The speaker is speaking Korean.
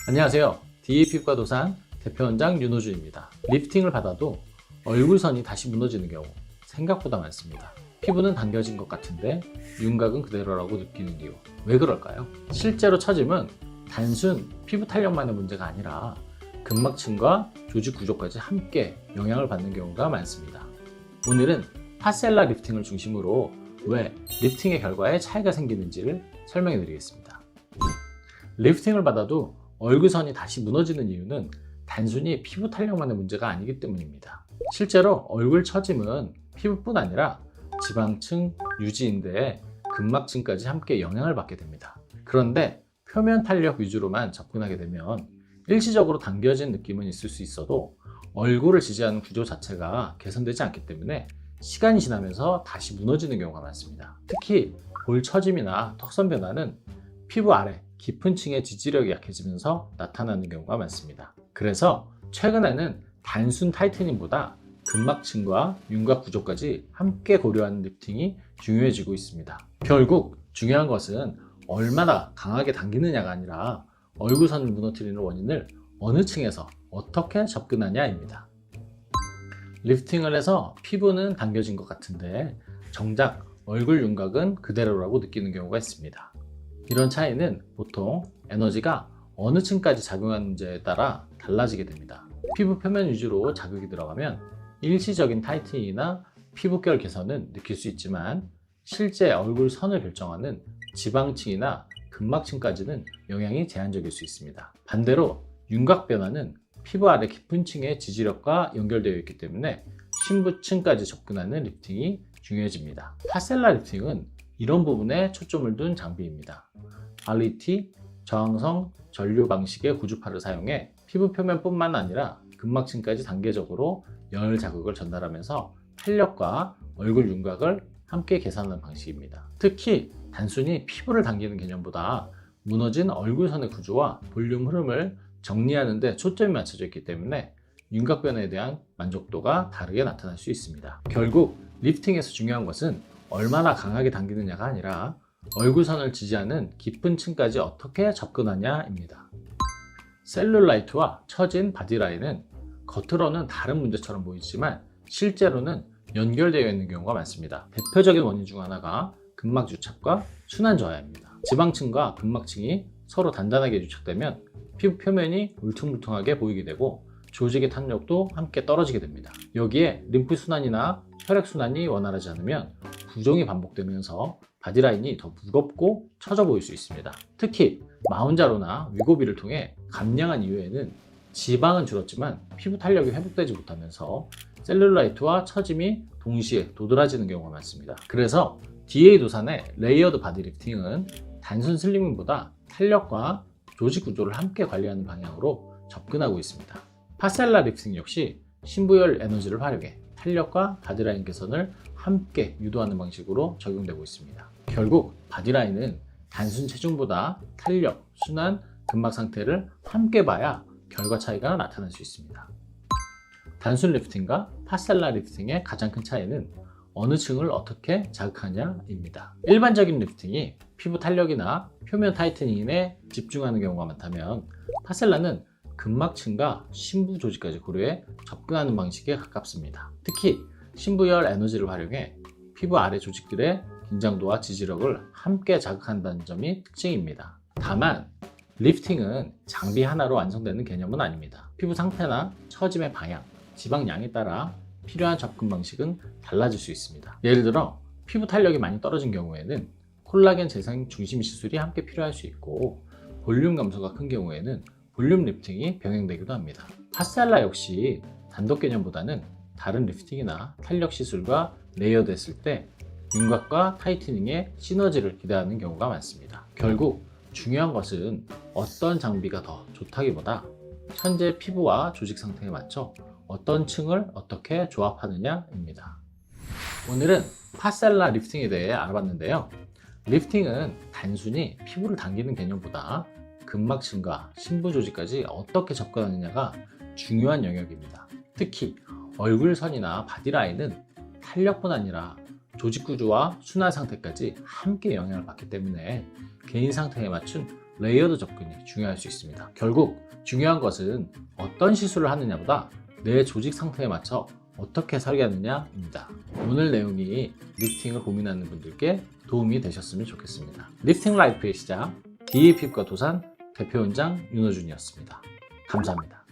안녕하세요. DA피부과 도산 대표원장 윤호준입니다. 리프팅을 받아도 얼굴선이 다시 무너지는 경우 생각보다 많습니다. 피부는 당겨진 것 같은데 윤곽은 그대로라고 느끼는 이유, 왜 그럴까요? 실제로 처짐은 단순 피부 탄력만의 문제가 아니라 근막층과 조직 구조까지 함께 영향을 받는 경우가 많습니다. 오늘은 파셀라 리프팅을 중심으로 왜 리프팅의 결과에 차이가 생기는지를 설명해 드리겠습니다. 리프팅을 받아도 얼굴선이 다시 무너지는 이유는 단순히 피부 탄력만의 문제가 아니기 때문입니다. 실제로 얼굴 처짐은 피부뿐 아니라 지방층, 유지인대, 근막층까지 함께 영향을 받게 됩니다. 그런데 표면 탄력 위주로만 접근하게 되면 일시적으로 당겨진 느낌은 있을 수 있어도 얼굴을 지지하는 구조 자체가 개선되지 않기 때문에 시간이 지나면서 다시 무너지는 경우가 많습니다. 특히 볼 처짐이나 턱선 변화는 피부 아래 깊은 층의 지지력이 약해지면서 나타나는 경우가 많습니다. 그래서 최근에는 단순 타이트닝보다 근막층과 윤곽 구조까지 함께 고려하는 리프팅이 중요해지고 있습니다. 결국 중요한 것은 얼마나 강하게 당기느냐가 아니라 얼굴선을 무너뜨리는 원인을 어느 층에서 어떻게 접근하냐입니다. 리프팅을 해서 피부는 당겨진 것 같은데 정작 얼굴 윤곽은 그대로라고 느끼는 경우가 있습니다. 이런 차이는 보통 에너지가 어느 층까지 작용하는지에 따라 달라지게 됩니다. 피부 표면 위주로 자극이 들어가면 일시적인 타이트닝이나 피부결 개선은 느낄 수 있지만 실제 얼굴 선을 결정하는 지방층이나 근막층까지는 영향이 제한적일 수 있습니다. 반대로 윤곽 변화는 피부 아래 깊은 층의 지지력과 연결되어 있기 때문에 심부층까지 접근하는 리프팅이 중요해집니다. 파셀라 리프팅은 이런 부분에 초점을 둔 장비입니다. RET, 저항성 전류 방식의 구주파를 사용해 피부 표면뿐만 아니라 근막층까지 단계적으로 열 자극을 전달하면서 탄력과 얼굴 윤곽을 함께 개선하는 방식입니다. 특히 단순히 피부를 당기는 개념보다 무너진 얼굴선의 구조와 볼륨 흐름을 정리하는 데 초점이 맞춰져 있기 때문에 윤곽 변화에 대한 만족도가 다르게 나타날 수 있습니다. 결국 리프팅에서 중요한 것은 얼마나 강하게 당기느냐가 아니라 얼굴선을 지지하는 깊은 층까지 어떻게 접근하냐입니다. 셀룰라이트와 처진 바디라인은 겉으로는 다른 문제처럼 보이지만 실제로는 연결되어 있는 경우가 많습니다. 대표적인 원인 중 하나가 근막 유착과 순환 저하입니다. 지방층과 근막층이 서로 단단하게 유착되면 피부 표면이 울퉁불퉁하게 보이게 되고 조직의 탄력도 함께 떨어지게 됩니다. 여기에 림프 순환이나 혈액 순환이 원활하지 않으면 부종이 반복되면서 바디라인이 더 무겁고 처져 보일 수 있습니다. 특히 마운자로나 위고비를 통해 감량한 이후에는 지방은 줄었지만 피부 탄력이 회복되지 못하면서 셀룰라이트와 처짐이 동시에 도드라지는 경우가 많습니다. 그래서 DA 도산의 레이어드 바디 리프팅은 단순 슬리밍보다 탄력과 조직 구조를 함께 관리하는 방향으로 접근하고 있습니다. 파셀라 리프팅 역시 심부열 에너지를 활용해 탄력과 바디라인 개선을 함께 유도하는 방식으로 적용되고 있습니다. 결국 바디라인은 단순 체중보다 탄력, 순환, 근막 상태를 함께 봐야 결과 차이가 나타날 수 있습니다. 단순 리프팅과 파셀라 리프팅의 가장 큰 차이는 어느 층을 어떻게 자극하냐입니다. 일반적인 리프팅이 피부 탄력이나 표면 타이트닝에 집중하는 경우가 많다면 파셀라는 근막층과 심부 조직까지 고려해 접근하는 방식에 가깝습니다. 특히 심부열 에너지를 활용해 피부 아래 조직들의 긴장도와 지지력을 함께 자극한다는 점이 특징입니다. 다만 리프팅은 장비 하나로 완성되는 개념은 아닙니다. 피부 상태나 처짐의 방향, 지방량에 따라 필요한 접근 방식은 달라질 수 있습니다. 예를 들어 피부 탄력이 많이 떨어진 경우에는 콜라겐 재생 중심 시술이 함께 필요할 수 있고 볼륨 감소가 큰 경우에는 볼륨 리프팅이 병행되기도 합니다. 파셀라 역시 단독 개념보다는 다른 리프팅이나 탄력 시술과 레이어드 했을 때 윤곽과 타이트닝의 시너지를 기대하는 경우가 많습니다. 결국 중요한 것은 어떤 장비가 더 좋다기보다 현재 피부와 조직 상태에 맞춰 어떤 층을 어떻게 조합하느냐입니다. 오늘은 파셀라 리프팅에 대해 알아봤는데요. 리프팅은 단순히 피부를 당기는 개념보다 근막층과 심부 조직까지 어떻게 접근하느냐가 중요한 영역입니다. 특히 얼굴선이나 바디라인은 탄력뿐 아니라 조직 구조와 순환 상태까지 함께 영향을 받기 때문에 개인 상태에 맞춘 레이어드 접근이 중요할 수 있습니다. 결국 중요한 것은 어떤 시술을 하느냐보다 내 조직 상태에 맞춰 어떻게 설계하느냐입니다. 오늘 내용이 리프팅을 고민하는 분들께 도움이 되셨으면 좋겠습니다. 리프팅 라이프의 시작, DA 피부과 도산 대표원장 윤호준이었습니다. 감사합니다.